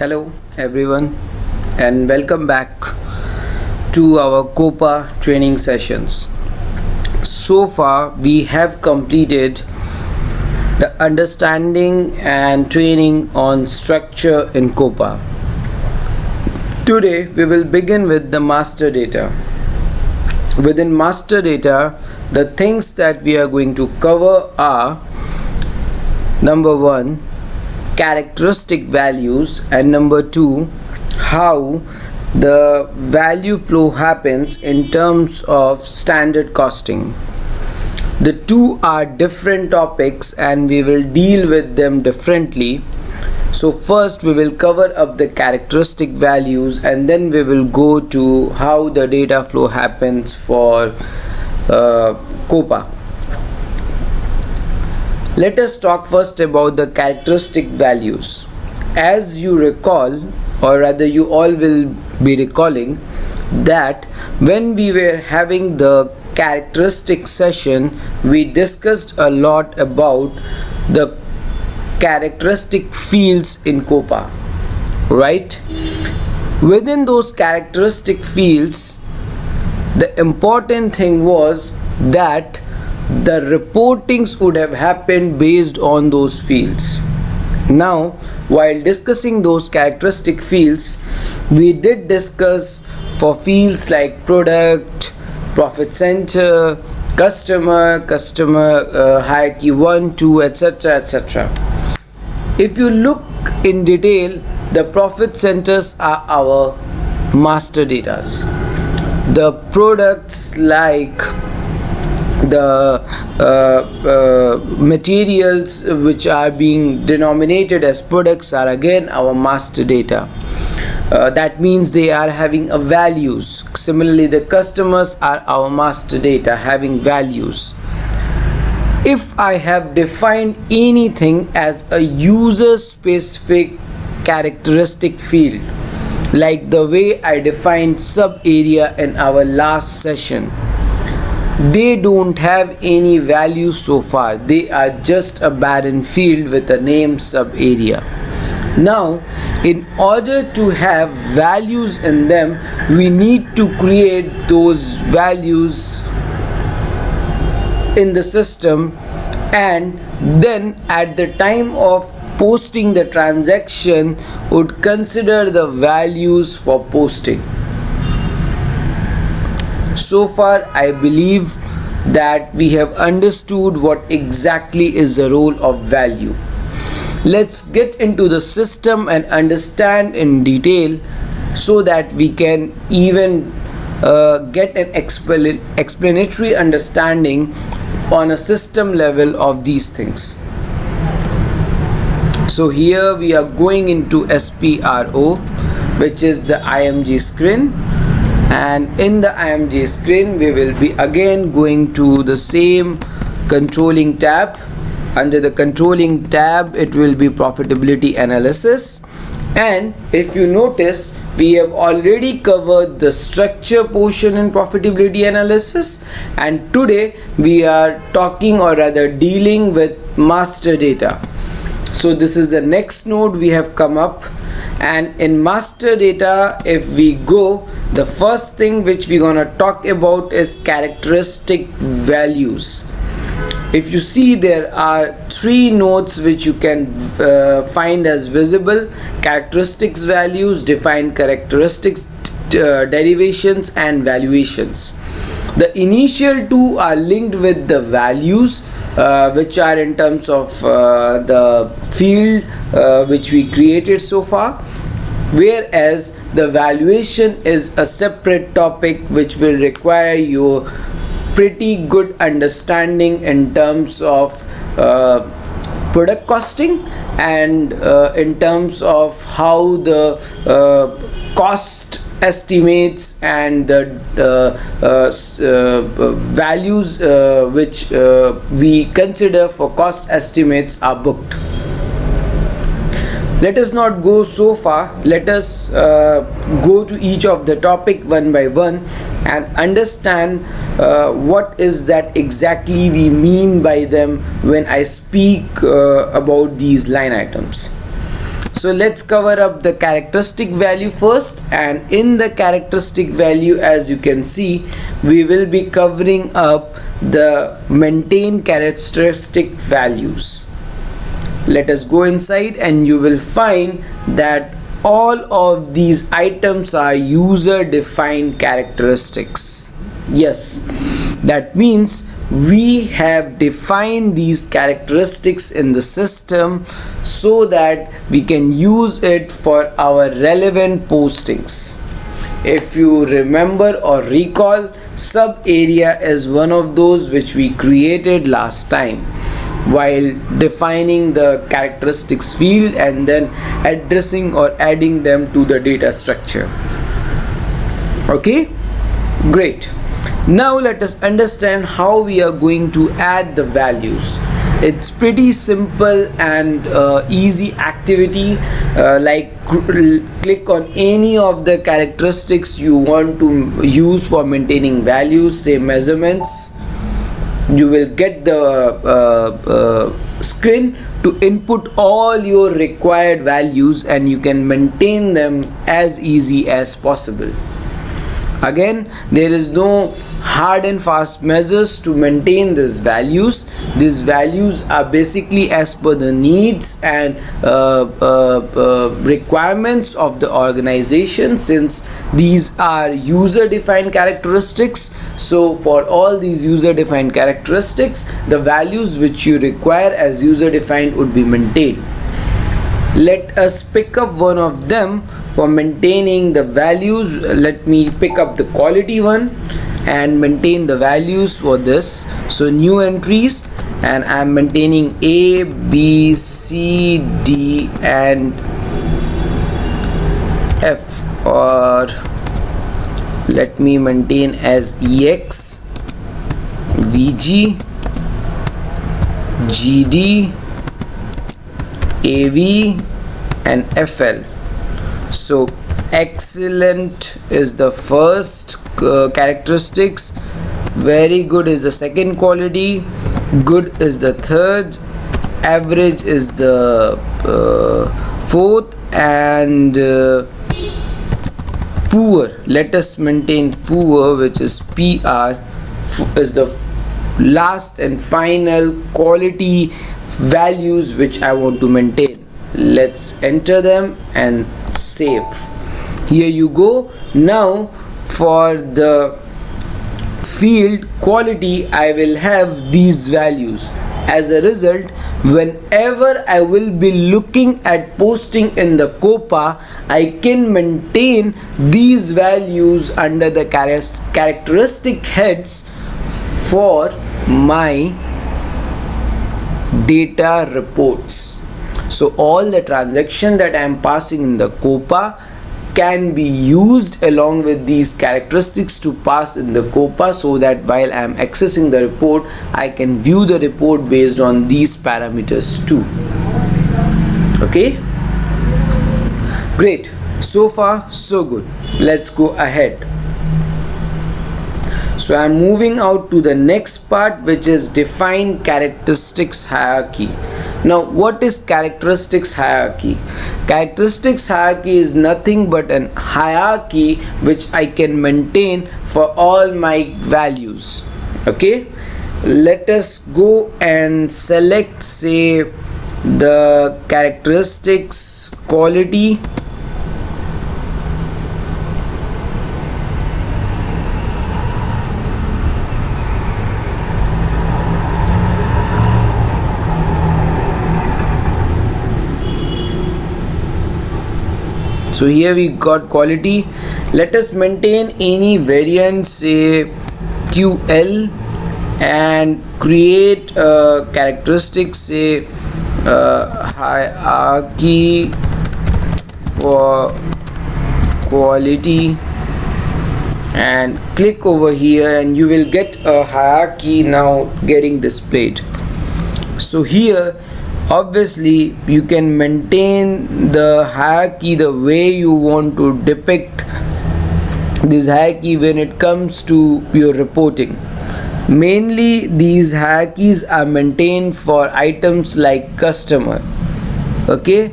Hello everyone and welcome back to our COPA training sessions. So far we have completed the understanding and training on structure in COPA. Today we will begin with the master data. Within master data, the things that we are going to cover are: number 1, characteristic values, and number 2, how the value flow happens in terms of standard costing. The two are different topics and we will deal with them differently. So first we will cover up the characteristic values and then we will go to how the data flow happens for COPA. Let us talk first about the characteristic values. As you recall, or rather you all will be recalling, that when we were having the characteristic session, we discussed a lot about the characteristic fields in COPA, right? Within those characteristic fields, the important thing was that the reportings would have happened based on those fields. Now, while discussing those characteristic fields, we did discuss for fields like product, profit center, customer hierarchy 1, 2, etc. etc. If you look in detail, the profit centers are our master data. The products like the materials which are being denominated as products are again our master data. That means they are having a values. Similarly, the customers are our master data having values. If I have defined anything as a user specific characteristic field, like the way I defined sub area in our last session, they don't have any value so far. They are just a barren field with a name sub area. Now, in order to have values in them, we need to create those values in the system, and then at the time of posting the transaction would consider the values for posting. So far I believe that we have understood what exactly is the role of value. Let's get into the system and understand in detail so that we can even get an explanatory understanding on a system level of these things. So here we are going into SPRO, which is the IMG screen, and in the IMG screen we will be again going to the same controlling tab. Under the controlling tab it will be profitability analysis, and if you notice we have already covered the structure portion in profitability analysis, and today we are talking, or rather dealing with master data. So this is the next node we have come up, and in master data if we go, the first thing which we're gonna talk about is characteristic values. If you see, there are 3 nodes which you can find as visible: characteristics values, defined characteristics, derivations, and valuations. The initial 2 are linked with the values, which are in terms of the field which we created so far, whereas the valuation is a separate topic which will require your pretty good understanding in terms of product costing and in terms of how the cost estimates and the values which we consider for cost estimates are booked. Let us not go so far. Let us go to each of the topic one by one and understand what is that exactly we mean by them when I speak about these line items. So let's cover up the characteristic value first, and in the characteristic value, as you can see, we will be covering up the maintain characteristic values. Let us go inside and you will find that all of these items are user defined characteristics. Yes, that means we have defined these characteristics in the system so that we can use it for our relevant postings. If you remember or recall, sub area is one of those which we created last time while defining the characteristics field and then addressing or adding them to the data structure. Okay, great. Now let us understand how we are going to add the values. It's pretty simple and easy activity, click on any of the characteristics you want to use for maintaining values, say measurements. You will get the screen to input all your required values and you can maintain them as easy as possible. Again, there is no hard and fast measures to maintain these values. These values are basically as per the needs and requirements of the organization, since these are user defined characteristics. So for all these user defined characteristics, the values which you require as user defined would be maintained. Let us pick up one of them for maintaining the values. Let me pick up the quality one and maintain the values for this. So new entries, and I'm maintaining A, B, C, D and F, or let me maintain as EX, VG, GD, AV and FL. So excellent is the first characteristics, very good is the second quality, good is the third, average is the fourth, and poor, let us maintain poor, which is PR, is the last and final quality values which I want to maintain. Let's enter them and save. Here you go. Now for the field quality, I will have these values. As a result, whenever I will be looking at posting in the COPA, I can maintain these values under the characteristic heads for my data reports. So all the transaction that I am passing in the COPA can be used along with these characteristics to pass in the COPA, so that while I am accessing the report, I can view the report based on these parameters too. Okay, great. So far so good. Let's go ahead. So I'm moving out to the next part, which is define characteristics hierarchy. Now what is characteristics hierarchy? Characteristics hierarchy is nothing but an hierarchy which I can maintain for all my values. Okay, let us go and select, say, the characteristics quality. So here we got quality. Let us maintain any variant, say QL, and create a characteristic, say hierarchy for quality, and click over here and you will get a hierarchy now getting displayed. So here obviously you can maintain the hierarchy the way you want to depict this hierarchy when it comes to your reporting. Mainly these hierarchies are maintained for items like customer. Okay,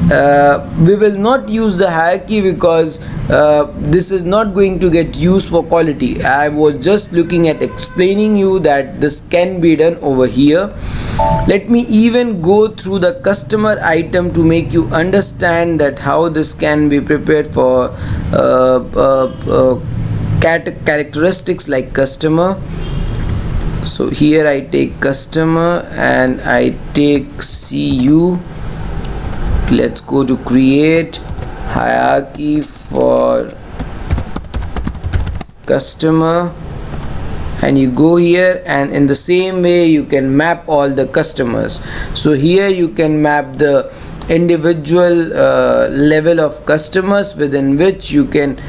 we will not use the hierarchy because this is not going to get used for quality. I was just looking at explaining you that this can be done over here. Let me even go through the customer item to make you understand that how this can be prepared for characteristics like customer. So here I take customer and I take CU. Let's go to create hierarchy for customer, and you go here, and in the same way you can map all the customers. So here you can map the individual level of customers within which you can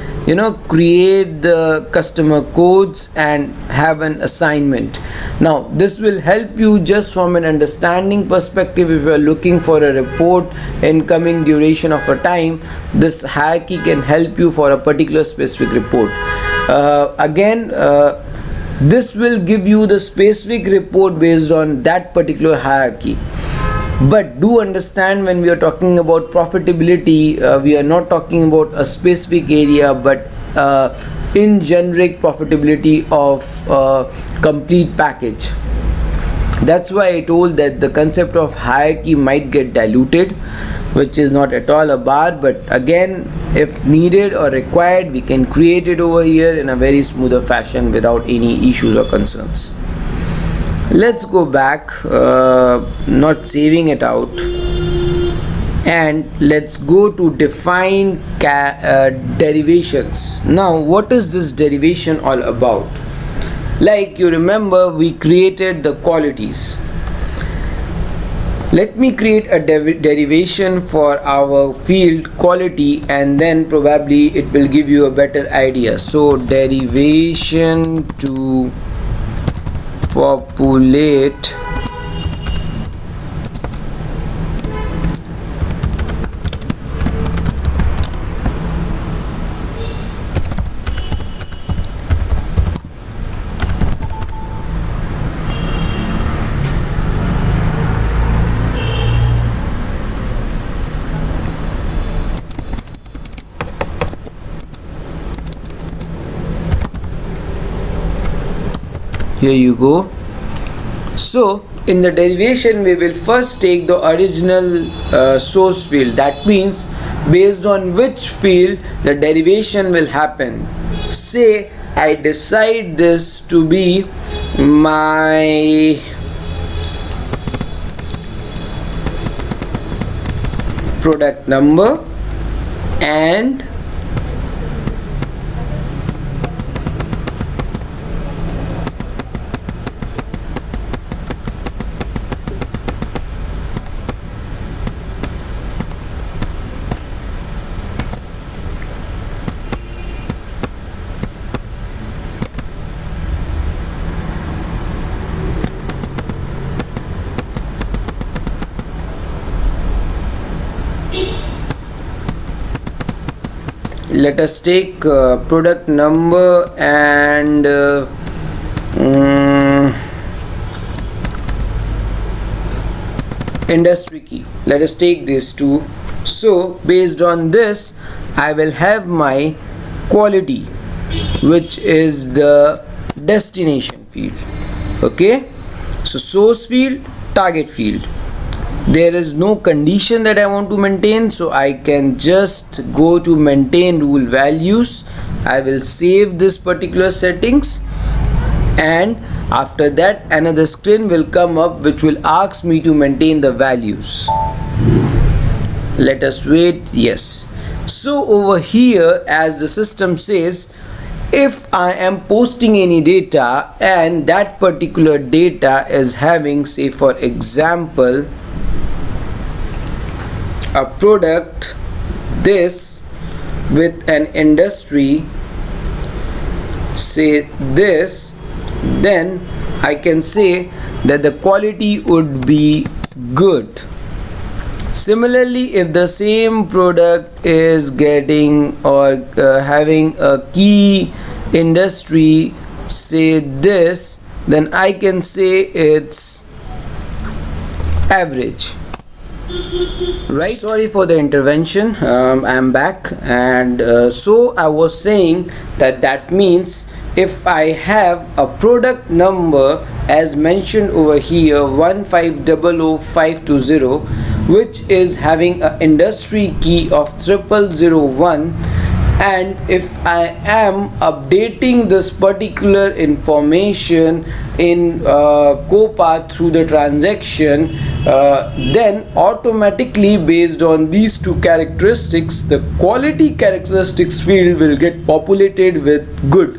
create the customer codes and have an assignment. Now this will help you just from an understanding perspective. If you are looking for a report in coming duration of a time, this hierarchy can help you for a particular specific report. This will give you the specific report based on that particular hierarchy. But do understand, when we are talking about profitability, we are not talking about a specific area, but in generic profitability of complete package. That's why I told that the concept of hierarchy might get diluted, which is not at all a bar. But again, if needed or required, we can create it over here in a very smoother fashion without any issues or concerns. Let's go back, not saving it out, and let's go to define derivations. Now what is this derivation all about? Like you remember, we created the qualities. Let me create a derivation for our field quality, and then probably it will give you a better idea. So derivation to populate here you go. So in the derivation, we will first take the original source field. That means based on which field the derivation will happen. Say I decide this to be my product number and let us take product number and industry key. Let us take these two. So based on this, I will have my quality, which is the destination field. Okay, so source field, target field. There is no condition that I want to maintain, so I can just go to maintain rule values. I will save this particular settings, and after that another screen will come up which will ask me to maintain the values. Let us wait. Yes, so over here, as the system says, if I am posting any data and that particular data is having, say for example, a product this with an industry, say this, then I can say that the quality would be good. Similarly, if the same product is getting or having a key industry, say this, then I can say it's average. Right, sorry for the intervention. I'm back, and so I was saying that means if I have a product number as mentioned over here 1500520, which is having an industry key of 0001, and if I am updating this particular information in COPA through the transaction, then automatically based on these two characteristics, the quality characteristics field will get populated with good.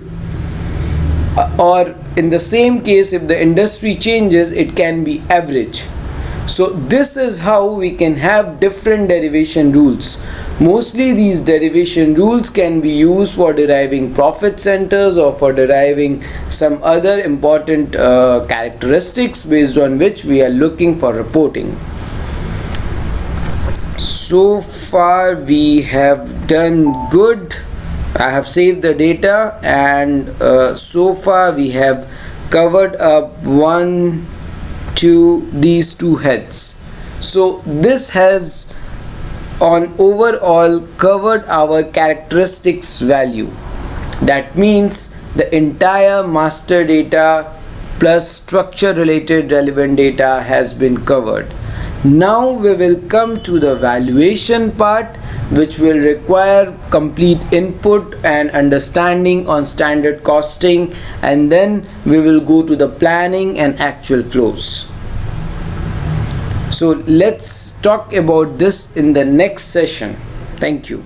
Or in the same case, if the industry changes, it can be average. So this is how we can have different derivation rules. Mostly these derivation rules can be used for deriving profit centers or for deriving some other important characteristics based on which we are looking for reporting. So far we have done good. I have saved the data, and so far we have covered up these two heads. So this has on overall covered our characteristics value. That means the entire master data plus structure related relevant data has been covered. Now we will come to the valuation part, which will require complete input and understanding on standard costing, and then we will go to the planning and actual flows. So let's talk about this in the next session. Thank you.